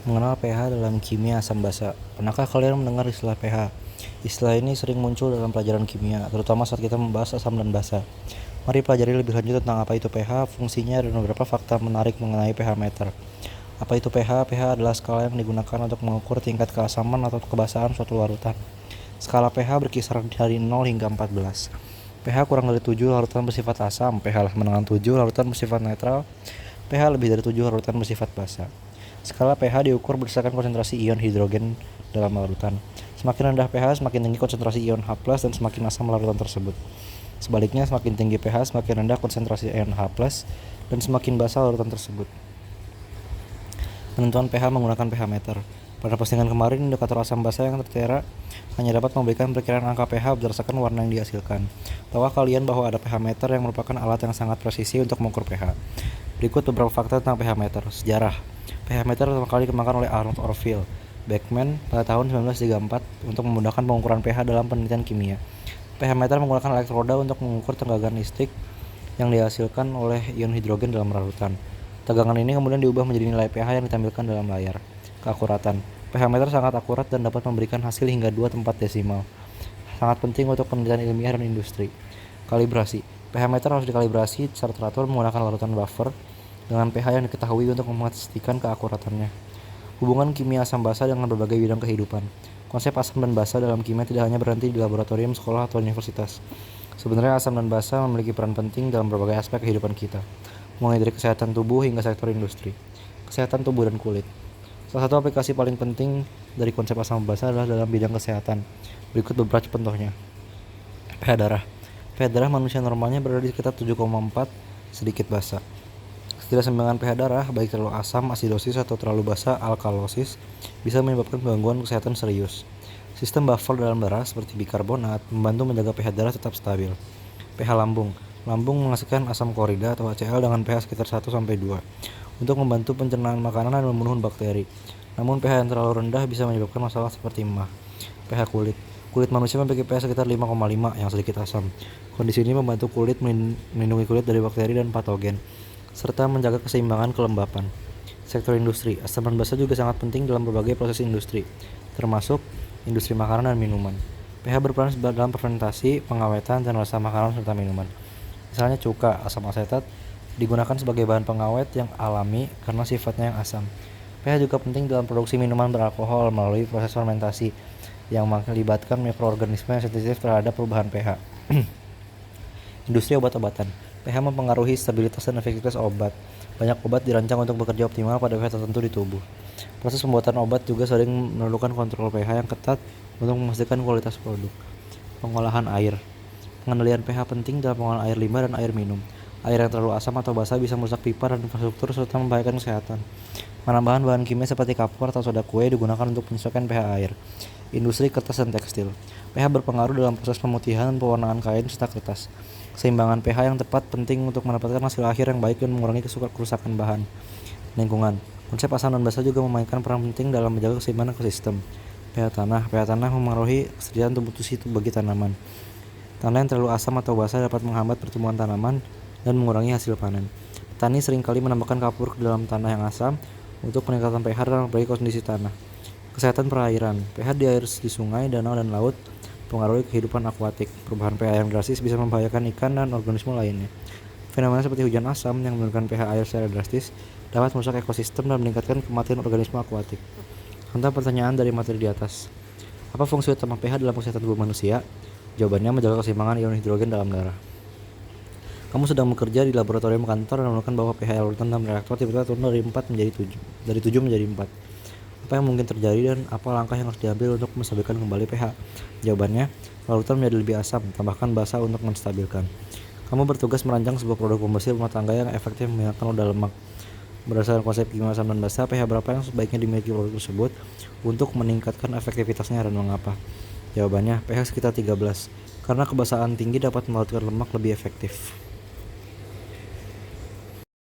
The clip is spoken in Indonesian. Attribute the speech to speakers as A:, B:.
A: Mengenal pH dalam kimia asam basa. Pernahkah kalian mendengar istilah pH? Istilah ini sering muncul dalam pelajaran kimia, terutama saat kita membahas asam dan basa. Mari pelajari lebih lanjut tentang apa itu pH, fungsinya, dan beberapa fakta menarik mengenai pH meter. Apa itu pH? pH adalah skala yang digunakan untuk mengukur tingkat keasaman atau kebasahan suatu larutan. Skala pH berkisar dari 0 hingga 14. pH kurang dari 7 larutan bersifat asam, pH menengah 7 larutan bersifat netral, pH lebih dari 7 larutan bersifat basa. Skala pH diukur berdasarkan konsentrasi ion hidrogen dalam larutan. Semakin rendah pH, semakin tinggi konsentrasi ion H+, dan semakin asam larutan tersebut. Sebaliknya, semakin tinggi pH, semakin rendah konsentrasi ion H+, dan semakin basa larutan tersebut. Penentuan pH menggunakan pH meter. Pada postingan kemarin, indikator asam basa yang tertera hanya dapat memberikan perkiraan angka pH berdasarkan warna yang dihasilkan. Tahu kalian bahwa ada pH meter yang merupakan alat yang sangat presisi untuk mengukur pH. Berikut beberapa fakta tentang pH meter. Sejarah. pH meter pertama kali dikembangkan oleh Arnold Orville Beckman pada tahun 1934 untuk memudahkan pengukuran pH dalam penelitian kimia. pH meter menggunakan elektroda untuk mengukur tegangan listrik yang dihasilkan oleh ion hidrogen dalam larutan. Tegangan ini kemudian diubah menjadi nilai pH yang ditampilkan dalam layar. Keakuratan. pH meter sangat akurat dan dapat memberikan hasil hingga 2 tempat desimal. Sangat penting untuk penelitian ilmiah dan industri. Kalibrasi. pH meter harus dikalibrasi secara teratur menggunakan larutan buffer dengan pH yang diketahui untuk memastikan keakuratannya. Hubungan kimia asam basa dengan berbagai bidang kehidupan. Konsep asam dan basa dalam kimia tidak hanya berhenti di laboratorium, sekolah, atau universitas. Sebenarnya asam dan basa memiliki peran penting dalam berbagai aspek kehidupan kita, mulai dari kesehatan tubuh hingga sektor industri. Kesehatan tubuh dan kulit. Salah satu aplikasi paling penting dari konsep asam basa adalah dalam bidang kesehatan. Berikut beberapa contohnya. pH darah. pH darah manusia normalnya berada di sekitar 7,4, sedikit basa. Ketidakseimbangan pH darah, baik terlalu asam, asidosis, atau terlalu basa, alkalosis, bisa menyebabkan gangguan kesehatan serius. Sistem buffer dalam darah seperti bikarbonat membantu menjaga pH darah tetap stabil. pH lambung. Lambung menghasilkan asam klorida atau HCl dengan pH sekitar 1-2 untuk membantu pencernaan makanan dan membunuh bakteri. Namun pH yang terlalu rendah bisa menyebabkan masalah seperti emah. pH kulit. Kulit manusia memiliki pH sekitar 5,5 yang sedikit asam. Kondisi ini membantu kulit melindungi kulit dari bakteri dan patogen, serta menjaga keseimbangan kelembapan. Sektor industri. Asam dan basa juga sangat penting dalam berbagai proses industri, termasuk industri makanan dan minuman. pH berperan dalam fermentasi, pengawetan, dan rasa makanan serta minuman. Misalnya cuka, asam asetat, digunakan sebagai bahan pengawet yang alami karena sifatnya yang asam. pH juga penting dalam produksi minuman beralkohol melalui proses fermentasi yang melibatkan mikroorganisme yang sensitif terhadap perubahan pH. Industri obat-obatan. pH mempengaruhi stabilitas dan efektivitas obat. Banyak obat dirancang untuk bekerja optimal pada pH tertentu di tubuh. Proses pembuatan obat juga sering memerlukan kontrol pH yang ketat untuk memastikan kualitas produk. Pengolahan air. Pengendalian pH penting dalam pengolahan air limbah dan air minum. Air yang terlalu asam atau basa bisa merusak pipa dan infrastruktur serta membahayakan kesehatan. Penambahan bahan kimia seperti kapur atau soda kue digunakan untuk menyesuaikan pH air. Industri kertas dan tekstil. pH berpengaruh dalam proses pemutihan dan pewarnaan kain serta kertas. Keseimbangan pH yang tepat penting untuk mendapatkan hasil akhir yang baik dan mengurangi kerusakan bahan. Lingkungan. Konsep asam dan basa juga memainkan peran penting dalam menjaga keseimbangan ekosistem. pH tanah. pH tanah memengaruhi kesediaan tumbuh tumbuhan bagi tanaman. Tanah yang terlalu asam atau basa dapat menghambat pertumbuhan tanaman dan mengurangi hasil panen. Petani seringkali menambahkan kapur ke dalam tanah yang asam untuk meningkatkan pH dan memperbaiki kondisi tanah. Kesehatan perairan. pH di air di sungai, danau, dan laut mempengaruhi kehidupan akuatik. Perubahan pH yang drastis bisa membahayakan ikan dan organisme lainnya. Fenomena seperti hujan asam yang menurunkan pH air secara drastis dapat merusak ekosistem dan meningkatkan kematian organisme akuatik. Contoh pertanyaan dari materi di atas. Apa fungsi utama pH dalam kesehatan tubuh manusia? Jawabannya menjaga keseimbangan ion hidrogen dalam darah. Kamu sedang bekerja di laboratorium kantor dan menemukan bahwa pH larutan dalam reaktor tiba-tiba turun dari 4 menjadi 7, dari 7 menjadi 4. Apa yang mungkin terjadi dan apa langkah yang harus diambil untuk menstabilkan kembali pH? Jawabannya, larutan menjadi lebih asam, tambahkan basa untuk menstabilkan. Kamu bertugas merancang sebuah produk pembersih rumah tangga yang efektif menghilangkan noda lemak. Berdasarkan konsep kimia asam dan basa, pH berapa yang sebaiknya dimiliki produk tersebut untuk meningkatkan efektivitasnya dan mengapa? Jawabannya, pH sekitar 13, karena kebasahan tinggi dapat melarutkan lemak lebih efektif.